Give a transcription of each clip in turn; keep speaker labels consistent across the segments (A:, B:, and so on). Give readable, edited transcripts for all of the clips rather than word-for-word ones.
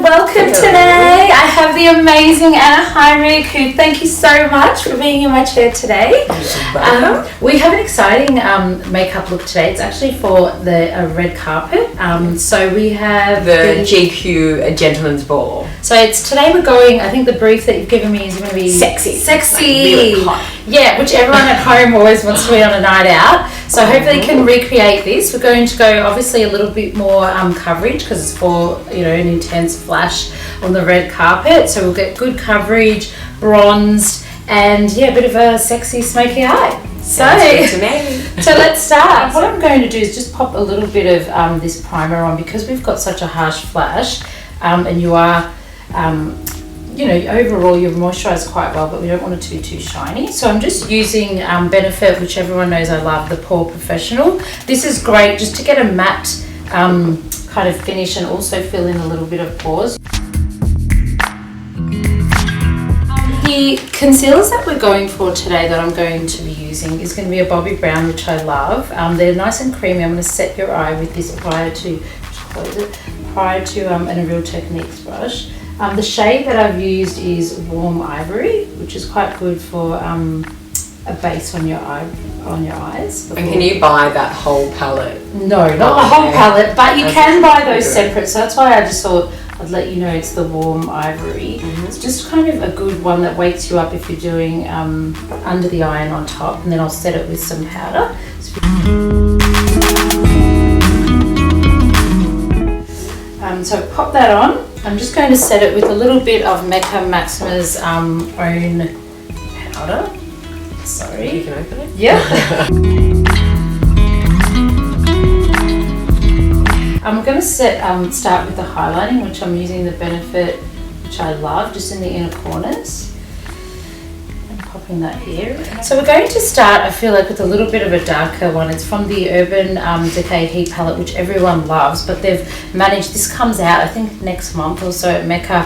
A: Welcome today. I have the amazing Heinrich, who thank you so much for being in my chair today. We have an exciting makeup look today. It's actually for the red carpet. So we have
B: the GQ A Gentleman's Ball.
A: So it's today we're going, I think the brief that you've given me is going to be
B: sexy.
A: Like
B: really hot.
A: Yeah, which everyone at home always wants to be on a night out. So hopefully you can recreate this. We're going to go obviously a little bit more coverage because it's for, you know, an intense flash on the red carpet. So we'll get good coverage, bronzed, and yeah, a bit of a sexy smoky eye. So let's start. What I'm going to do is just pop a little bit of this primer on because we've got such a harsh flash, and you are you know, overall you've moisturised quite well, but we don't want it to be too shiny. So I'm just using Benefit, which everyone knows I love, the Pore Professional. This is great just to get a matte kind of finish and also fill in a little bit of pores. The concealers that we're going for today that I'm going to be using is going to be a Bobbi Brown, which I love. They're nice and creamy. I'm going to set your eye with this prior to and a Real Techniques brush. The shade that I've used is Warm Ivory, which is quite good for a base on your eyes.
B: And can you buy that whole palette?
A: No, not the whole palette, but you can buy those separate. So that's why I just thought I'd let you know it's the Warm Ivory. It's just kind of a good one that wakes you up if you're doing under the eye and on top, and then I'll set it with some powder. So pop that on. I'm just going to set it with a little bit of Mecca Maxima's own powder. Sorry.
B: You can open it?
A: Yeah. I'm going to start with the highlighting, which I'm using the Benefit, which I love, just in the inner corners. And popping that here. So we're going to start, I feel like, with a little bit of a darker one. It's from the Urban Decay Heat palette, which everyone loves, but they've managed, this comes out I think next month or so at Mecca.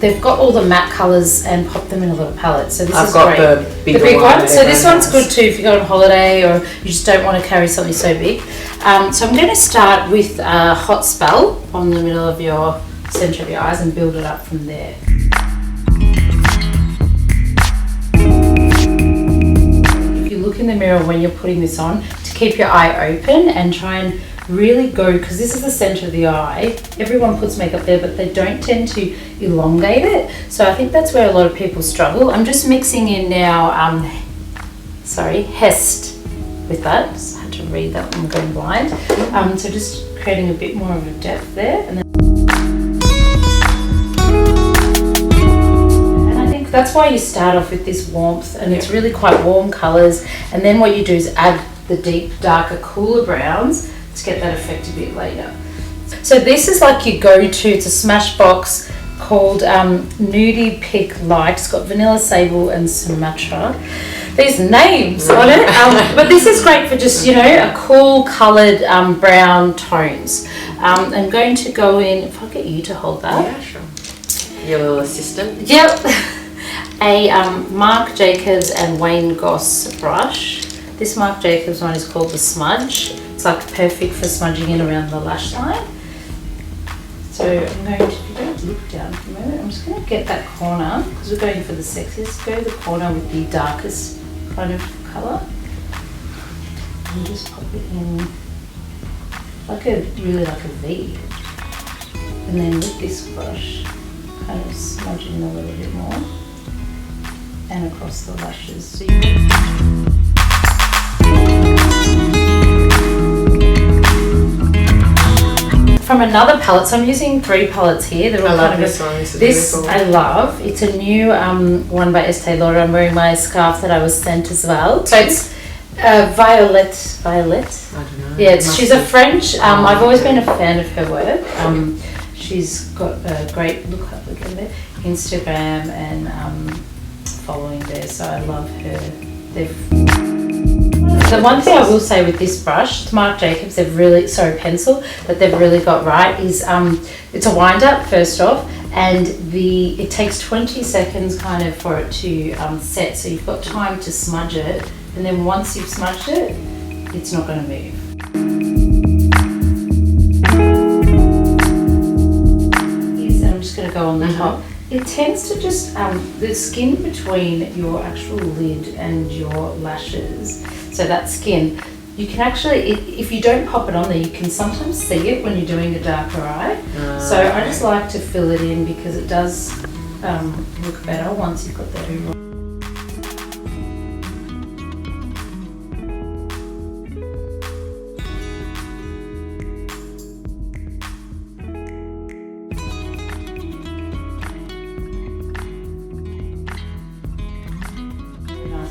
A: They've got all the matte colours and popped them in a little palette. So this is great.
B: I've got the big one.
A: So this one's good too if you go on holiday or you just don't want to carry something so big. So I'm going to start with a hot spell on the middle of your centre of your eyes and build it up from there. Look in the mirror when you're putting this on to keep your eye open and try and really go, because this is the center of the eye. Everyone puts makeup there, but they don't tend to elongate it. So I think that's where a lot of people struggle. I'm just mixing in now, Hest with that. Just had to read that when I'm going blind. So just creating a bit more of a depth there. And then that's why you start off with this warmth, and it's really quite warm colours, and then what you do is add the deep, darker, cooler browns to get that effect a bit later. So this is like your go-to. It's a Smashbox called Nude Pick Light. It's got Vanilla Sable and Sumatra. There's names on it, but this is great for just, you know, a cool coloured brown tones. I'm going to go in, if I get you to hold that.
B: Yeah, sure. Your little assistant.
A: Yep. A Marc Jacobs and Wayne Goss brush. This Marc Jacobs one is called the Smudge. It's like perfect for smudging in around the lash line. So I'm going to, if you don't look down for a moment, I'm just going to get that corner, because we're going for the sexiest, go to the corner with the darkest kind of colour. And just pop it in really like a V. And then with this brush, kind of smudge in a little bit more. And across the lashes. So from another palette, so I'm using 3 palettes here. They're all
B: I love this one. This is really cool.
A: I love. It's a new one by Estee Lauder. I'm wearing my scarf that I was sent as well. So it's Violet. I don't know. Yeah, she's a French. I've always been a fan of her work. She's got a great look at it, Instagram and following there, so I love her. The one thing I will say with this brush, it's Marc Jacobs, pencil, that they've really got right is it's a wind up first off, and it takes 20 seconds kind of for it to set, so you've got time to smudge it, and then once you've smudged it, it's not going to move. I'm just going to go on the top. It tends to just, the skin between your actual lid and your lashes, so that skin, you can actually, if you don't pop it on there, you can sometimes see it when you're doing a darker eye. So I just like to fill it in because it does look better once you've got the overall.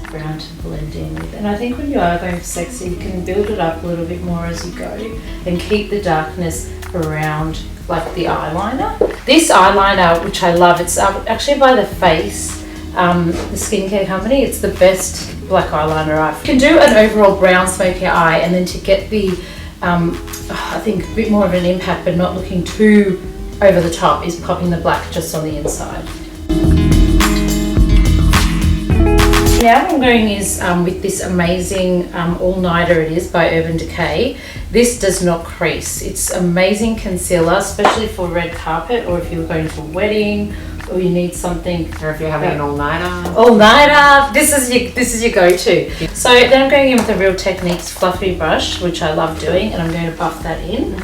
A: Brown to blend in with, and I think when you are going for sexy, you can build it up a little bit more as you go and keep the darkness around like the eyeliner. This eyeliner, which I love, it's actually by The Face, the skincare company. It's the best black eyeliner I've. You can do an overall brown smoky eye, and then to get the I think a bit more of an impact but not looking too over the top, is popping the black just on the inside. Now what I'm going is with this amazing all-nighter it is by Urban Decay. This does not crease. It's amazing concealer, especially for red carpet, or if you're going to a wedding, or you need something.
B: Or if you're having an all-nighter.
A: All-nighter. This is your go-to. So then I'm going in with a Real Techniques fluffy brush, which I love doing, and I'm going to buff that in.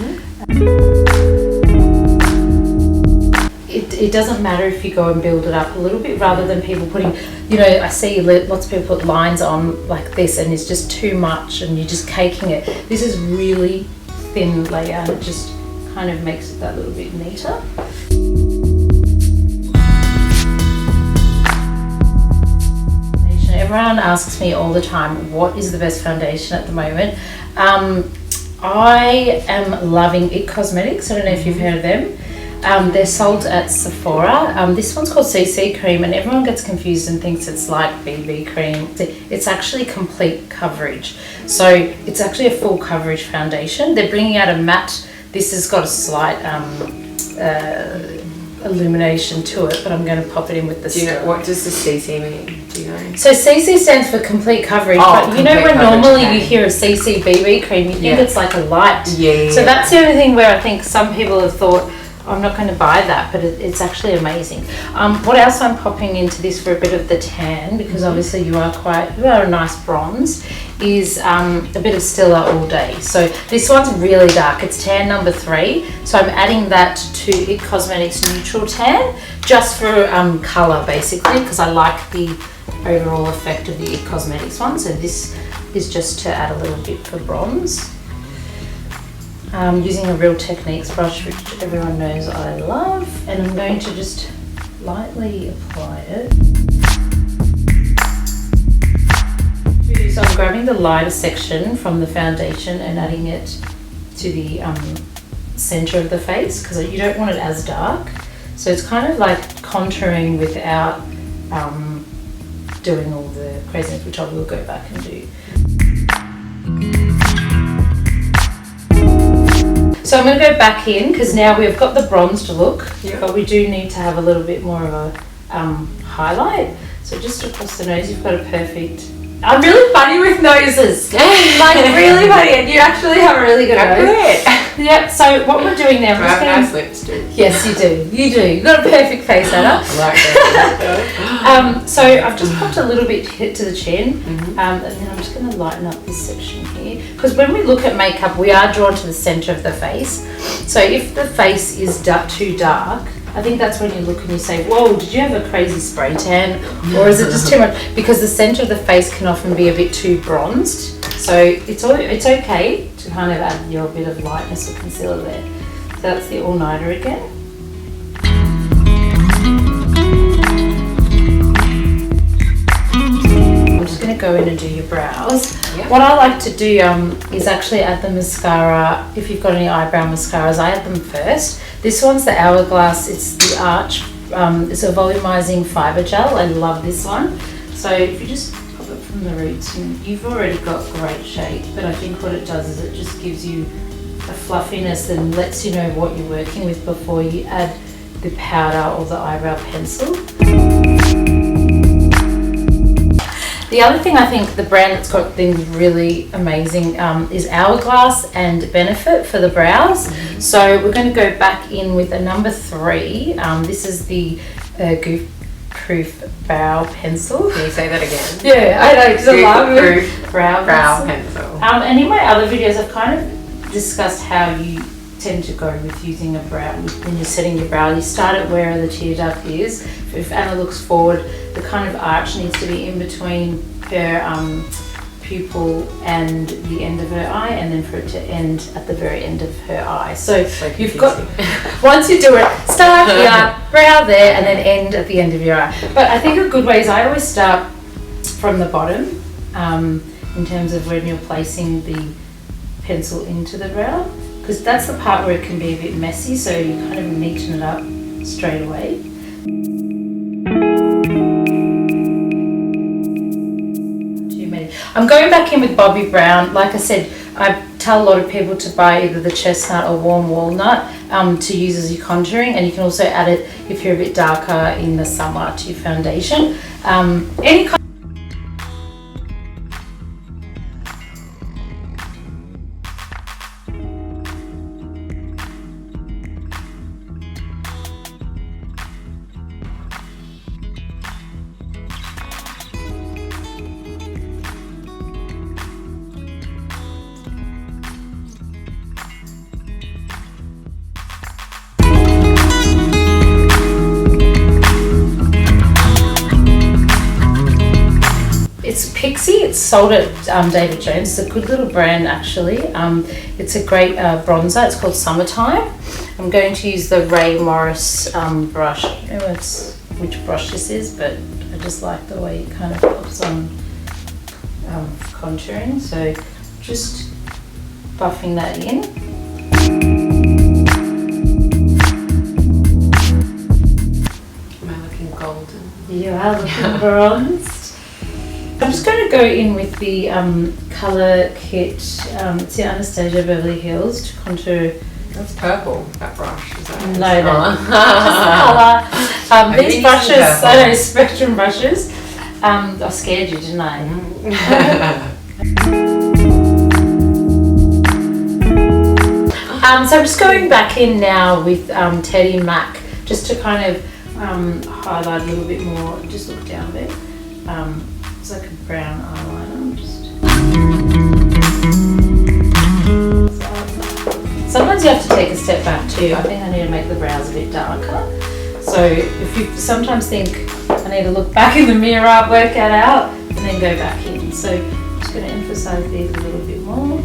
A: It doesn't matter if you go and build it up a little bit, rather than people putting, I see lots of people put lines on like this and it's just too much and you're just caking it. This is really thin layer and it just kind of makes it that little bit neater. Everyone asks me all the time, what is the best foundation at the moment? I am loving It Cosmetics. I don't know if you've heard of them. They're sold at Sephora. This one's called CC Cream, and everyone gets confused and thinks it's like BB cream. It's actually complete coverage. So it's actually a full coverage foundation. They're bringing out a matte. This has got a slight illumination to it, but I'm going to pop it in with the stick.
B: What does the CC mean? Do you know?
A: So CC stands for complete coverage, but when normally you hear a CC BB cream, you think it's like a light. So that's the only thing where I think some people have thought, I'm not going to buy that, but it's actually amazing. What else I'm popping into this for a bit of the tan, because obviously you are a nice bronze, is a bit of Stella All Day. So this one's really dark. It's tan number 3. So I'm adding that to It Cosmetics Neutral Tan, just for colour basically, because I like the overall effect of the It Cosmetics one. So this is just to add a little bit for bronze. Using a Real Techniques brush, which everyone knows I love, and I'm going to just lightly apply it. So I'm grabbing the lighter section from the foundation and adding it to the center of the face, because you don't want it as dark. So it's kind of like contouring without doing all the craziness, which I will go back and do. So I'm going to go back in, because now we've got the bronzed look, but we do need to have a little bit more of a highlight. So just across the nose, you've got a perfect... I'm really funny with noses. Like really funny, and you actually have a really good nose. Yep, so what we're doing now...
B: I have nice lips too.
A: Yes, you do. You do. You've got a perfect face, Anna.
B: I like that.
A: So I've just popped a little bit to the chin, and then I'm just going to lighten up this section here. Because when we look at makeup, we are drawn to the centre of the face. So if the face is too dark, I think that's when you look and you say, whoa, did you have a crazy spray tan? Or is it just too much? Because the centre of the face can often be a bit too bronzed. So it's okay to kind of add your bit of lightness or concealer there. So that's the all-nighter again. I'm just going to go in and do your brows. Yep. What I like to do is actually add the mascara. If you've got any eyebrow mascaras, I add them first. This one's the Hourglass. It's the Arch. It's a volumizing fiber gel. I love this one. So if you just pop it from the roots, and you've already got great shape, but I think what it does is it just gives you a fluffiness and lets you know what you're working with before you add the powder or the eyebrow pencil. The other thing I think the brand that's got things really amazing is Hourglass and Benefit for the brows. So we're going to go back in with a number 3. This is the Goof Proof Brow Pencil.
B: Can you say that again?
A: Yeah, I know, because I love
B: Proof
A: brow
B: pencil.
A: And in my other videos I've kind of discussed how you tend to go with using a brow when you're setting your brow. You start at where the tear duct is. If Anna looks forward, the kind of arch needs to be in between her pupil and the end of her eye, and then for it to end at the very end of her eye. So you've got, once you do it, start here, brow there, and then end at the end of your eye. But I think a good way is I always start from the bottom in terms of when you're placing the pencil into the brow, because that's the part where it can be a bit messy, so you kind of neaten it up straight away. Too many. I'm going back in with Bobbi Brown. Like I said, I tell a lot of people to buy either the chestnut or warm walnut to use as your contouring, and you can also add it if you're a bit darker in the summer to your foundation. Any kind Pixie, it's sold at David Jones. It's a good little brand actually. It's a great bronzer. It's called Summertime. I'm going to use the Ray Morris brush. I don't know which brush this is, but I just like the way it kind of helps on contouring. So just buffing that in.
B: Am I looking golden?
A: You are looking bronzed. I'm just going to go in with the colour kit. It's the Anastasia Beverly Hills to contour.
B: That's purple, that brush. Is that
A: No, just colour. These brushes, I know, Spectrum brushes. I scared you, didn't I? So I'm just going back in now with Teddy Mac, just to kind of highlight a little bit more. Just look down there. It's like a brown eyeliner. Sometimes you have to take a step back too. I think I need to make the brows a bit darker. So if you sometimes think I need to look back in the mirror, work it out, and then go back in. So I'm just going to emphasize these a little bit more.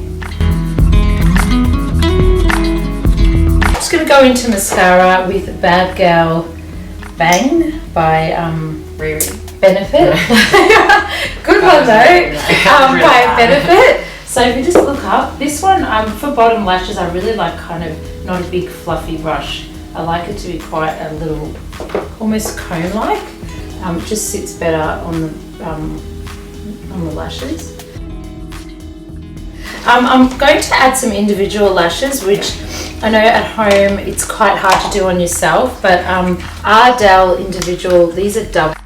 A: I'm just going to go into mascara with Bad Gal Bang by
B: Riri.
A: Benefit. Good one though. By Benefit. So if you just look up, this one for bottom lashes, I really like kind of not a big fluffy brush. I like it to be quite a little, almost comb-like. It just sits better on the lashes. I'm going to add some individual lashes, which I know at home it's quite hard to do on yourself, but Ardell individual, these are double.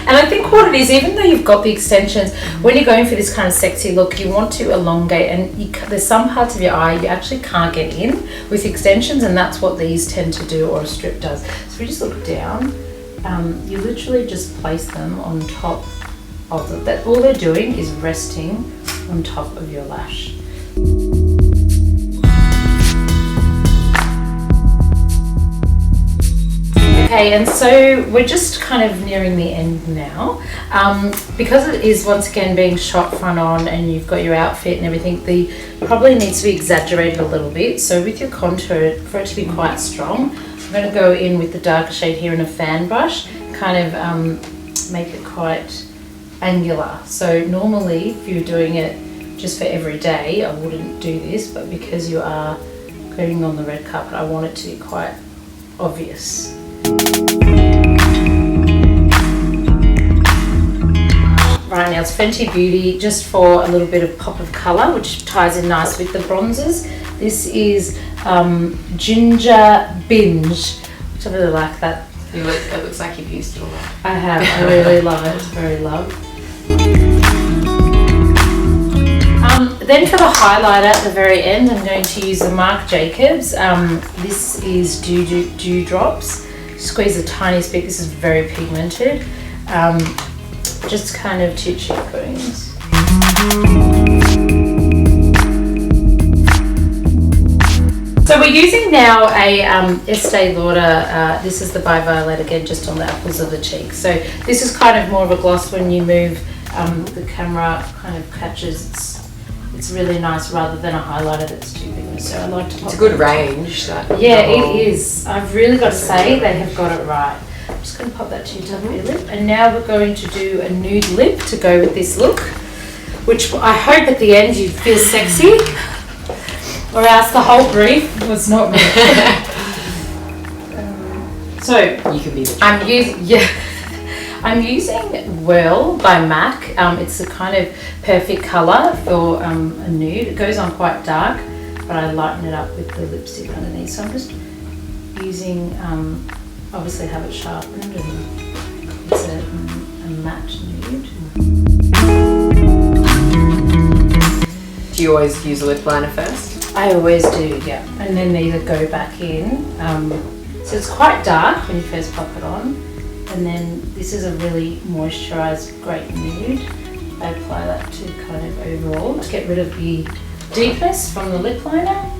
A: And I think what it is, even though you've got the extensions, when you're going for this kind of sexy look, you want to elongate, and there's some parts of your eye you actually can't get in with extensions, and that's what these tend to do, or a strip does. So if we just look down, you literally just place them on top of them. That all they're doing is resting on top of your lash. Okay, and so we're just kind of nearing the end now. Because it is once again being shot front on and you've got your outfit and everything, the probably needs to be exaggerated a little bit. So with your contour, for it to be quite strong, I'm going to go in with the darker shade here in a fan brush, kind of make it quite angular. So normally if you're doing it just for every day, I wouldn't do this, but because you are going on the red carpet, I want it to be quite obvious. Right, now it's Fenty Beauty, just for a little bit of pop of colour, which ties in nice with the bronzers. This is Ginger Binge, which I really like that.
B: It looks like you've used it a lot.
A: I have, I really love it, it's very loved. Then for the highlighter at the very end, I'm going to use the Marc Jacobs. This is Dew Drops. Squeeze the tiniest bit, this is very pigmented. Just kind of two cheekbones. So we're using now a Estee Lauder, this is the By Violet again, just on the apples of the cheek. So this is kind of more of a gloss when you move, the camera kind of catches, it's really nice rather than a highlighter that's too big. So I like to pop.
B: It's a good range.
A: Yeah, it is. I've really got to say they have got it right. I'm just going to pop that to your top of your lip. And now we're going to do a nude lip to go with this look, which I hope at the end you feel sexy, or else the whole brief was not me. So
B: you could be
A: I'm using Whirl by MAC. It's a kind of perfect colour for a nude. It goes on quite dark, but I lighten it up with the lipstick underneath. So I'm just using, obviously have it sharpened, and it's a matte nude.
B: Do you always use a lip liner first?
A: I always do, yeah. And then either go back in. So it's quite dark when you first pop it on. And then this is a really moisturised, great nude. I apply that to kind of overall to get rid of the deepness from the lip liner.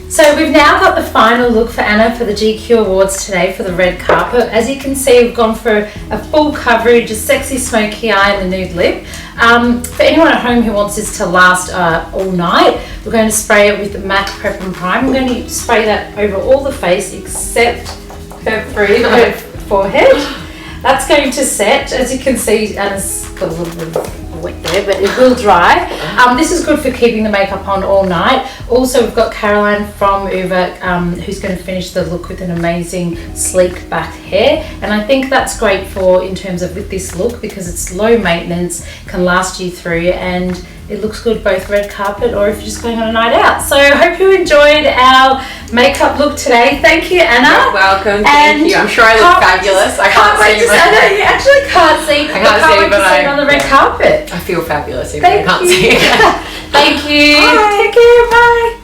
A: So we've now got the final look for Anna for the GQ Awards today for the red carpet. As you can see, we've gone for a full coverage, a sexy smoky eye and the nude lip. For anyone at home who wants this to last all night, we're going to spray it with MAC Prep and Prime. I'm going to spray that over all the face except her forehead. That's going to set. As you can see, Anna's got a little bit of wet there, but it will dry. This is good for keeping the makeup on all night. Also, we've got Caroline from Uva who's going to finish the look with an amazing sleek back hair, and I think that's great for in terms of with this look because it's low maintenance, can last you through, and it looks good both red carpet or if you're just going on a night out. So I hope you enjoyed our makeup look today. Thank you, Anna.
B: You're welcome. Thank you. I'm sure I look fabulous. I can't see you.
A: I you actually can't see.
B: I can't see, but
A: I on the red carpet.
B: I feel fabulous even I can't see.
A: Thank you.
B: Bye.
A: Take care. Bye.